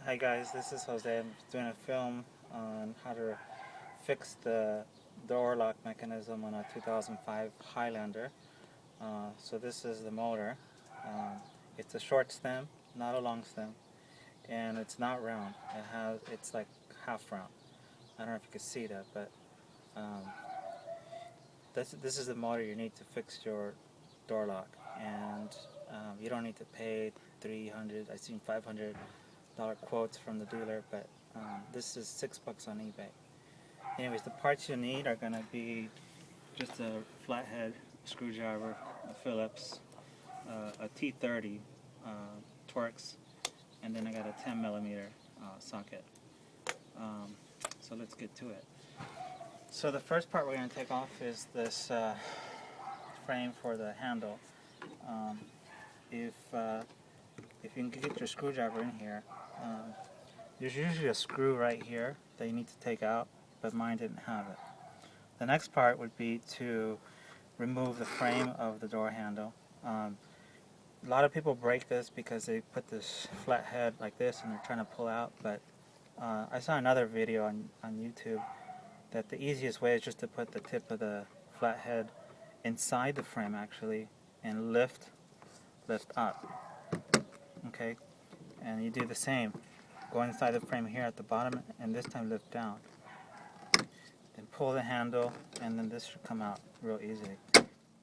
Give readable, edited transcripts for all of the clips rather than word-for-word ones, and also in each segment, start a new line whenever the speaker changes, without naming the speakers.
Hi guys, this is Jose. I'm doing a film on how to fix the door lock mechanism on a 2005 Highlander. So this is the motor. It's a short stem, not a long stem, and it's not round. It's like half round. I don't know if you can see that, but um, this is the motor you need to fix your door lock, and you don't need to pay 300. I've seen $500 quotes from the dealer, but this is $6 on eBay. Anyways, the parts you need are gonna be just a flathead screwdriver, a Phillips, a T30 Torx, and then I got a 10mm socket. So let's get to it. So the first part we're gonna take off is this frame for the handle. If you can get your screwdriver in here, there's usually a screw right here that you need to take out, but mine didn't have it. The next part would be to remove the frame of the door handle. A lot of people break this because they put this flat head like this and they're trying to pull out, but I saw another video on YouTube that the easiest way is just to put the tip of the flat head inside the frame actually and lift up. Okay, and you do the same. Go inside the frame here at the bottom and this time lift down. Then pull the handle and then this should come out real easily.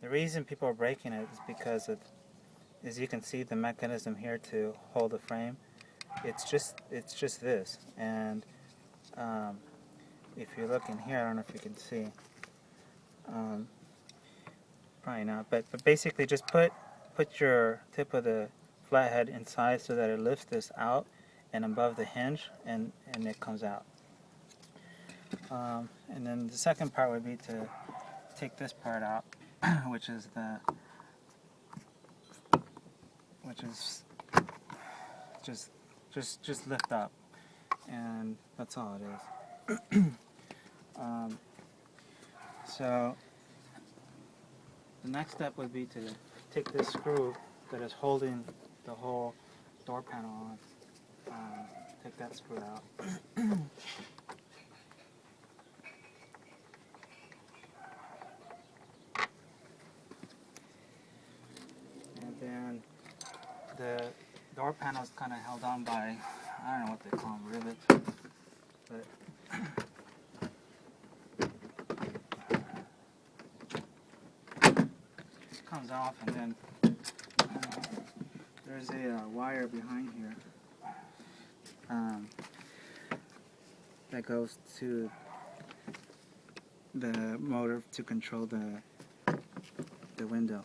The reason people are breaking it is because of, as you can see, the mechanism here to hold the frame, it's just this. And if you look in here, I don't know if you can see, probably not, but basically just put your tip of the flathead inside so that it lifts this out and above the hinge, and it comes out. And then the second part would be to take this part out, which is just lift up, and that's all it is. So the next step would be to take this screw that is holding the whole door panel on. Take that screw out. And then the door panel is kind of held on by, I don't know what they call them, rivets, but this comes off, and then there's a wire behind here that goes to the motor to control the window.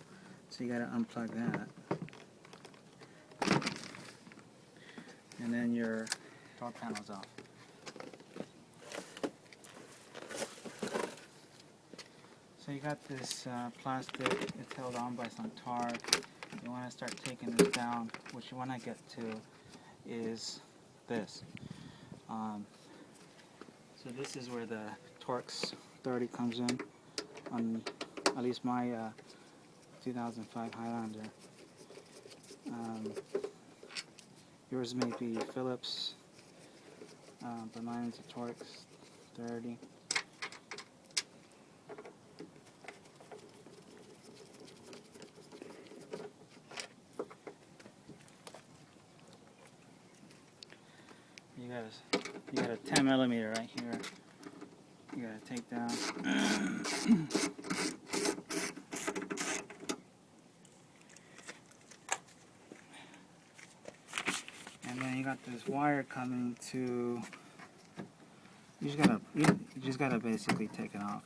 So you gotta unplug that. And then your door panel's off. So you got this plastic, it's held on by some tar. You want to start taking this down. What you want to get to is this. So this is where the Torx 30 comes in, on at least my 2005 Highlander. Yours may be Phillips, but mine is a Torx 30. You got a 10mm right here. You gotta take down. And then you got this wire coming to. You just gotta basically take it off.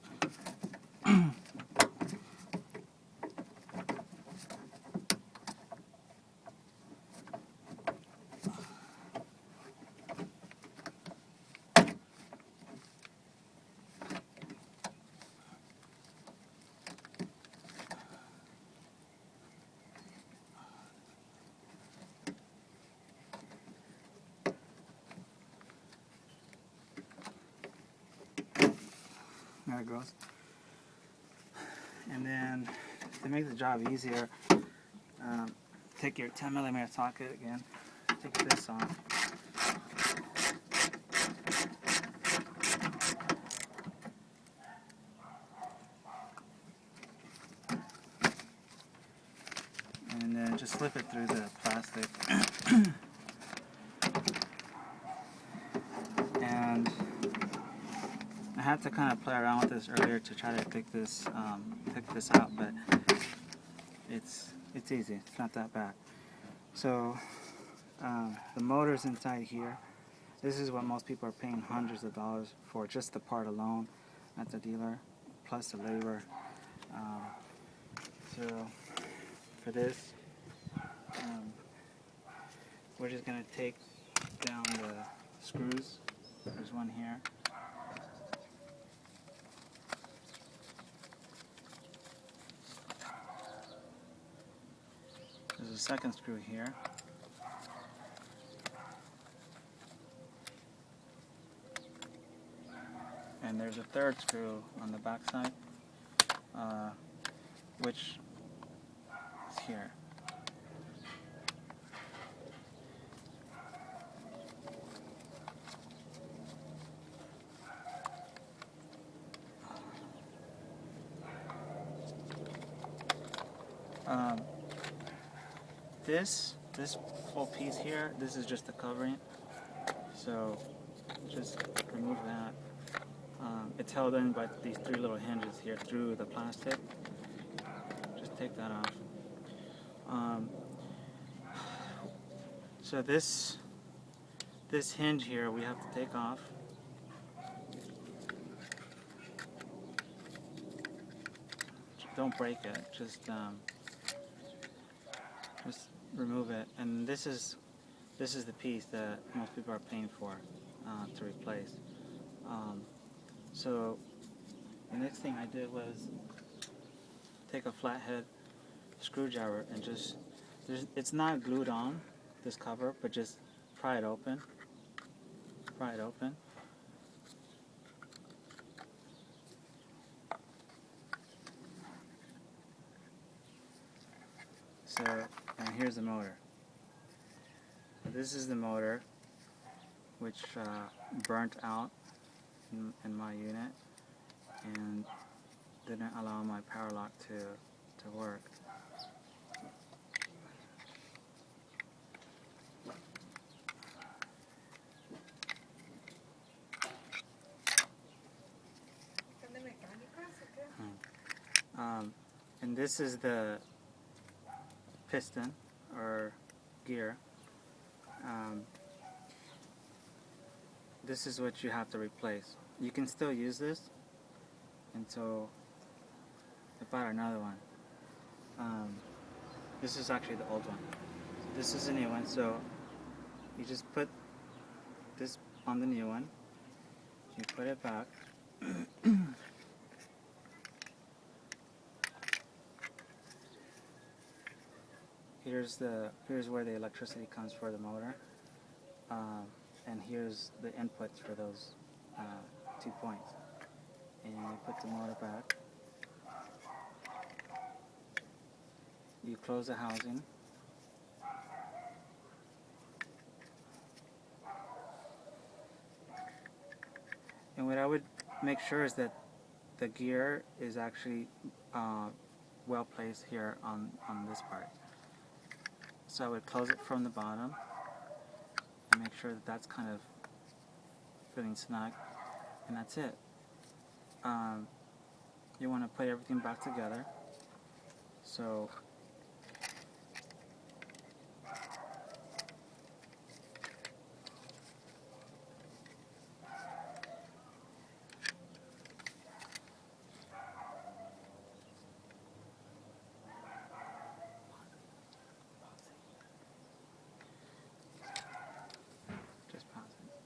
There it goes. And then to make the job easier, take your 10mm socket again, take this off, slip it through the plastic. And I had to kind of play around with this earlier to try to pick this out, but it's easy. It's not that bad. So the motor's inside here. This is what most people are paying hundreds of dollars for, just the part alone at the dealer, plus the labor. So for this, we're just going to take down the screws. There's one here. There's a second screw here. And there's a third screw on the back side, which is here. This whole piece here, this is just the covering, so just remove that. It's held in by these three little hinges here through the plastic. Just take that off. So this hinge here we have to take off. Don't break it, just remove it. And this is the piece that most people are paying for to replace. So the next thing I did was take a flathead screwdriver and just, it's not glued on, this cover, but just pry it open. Pry it open. So, and here's the motor. This is the motor, which burnt out in my unit and didn't allow my power lock to work. And this is the piston or gear. This is what you have to replace. You can still use this until I bought another one. This is actually the old one. This is a new one, so you just put this on the new one. You put it back. Here's where the electricity comes for the motor, and here's the inputs for those 2 points. And you put the motor back. You close the housing. And what I would make sure is that the gear is actually well placed here on this part. So I would close it from the bottom and make sure that that's kind of fitting snug, and that's it. You want to put everything back together. So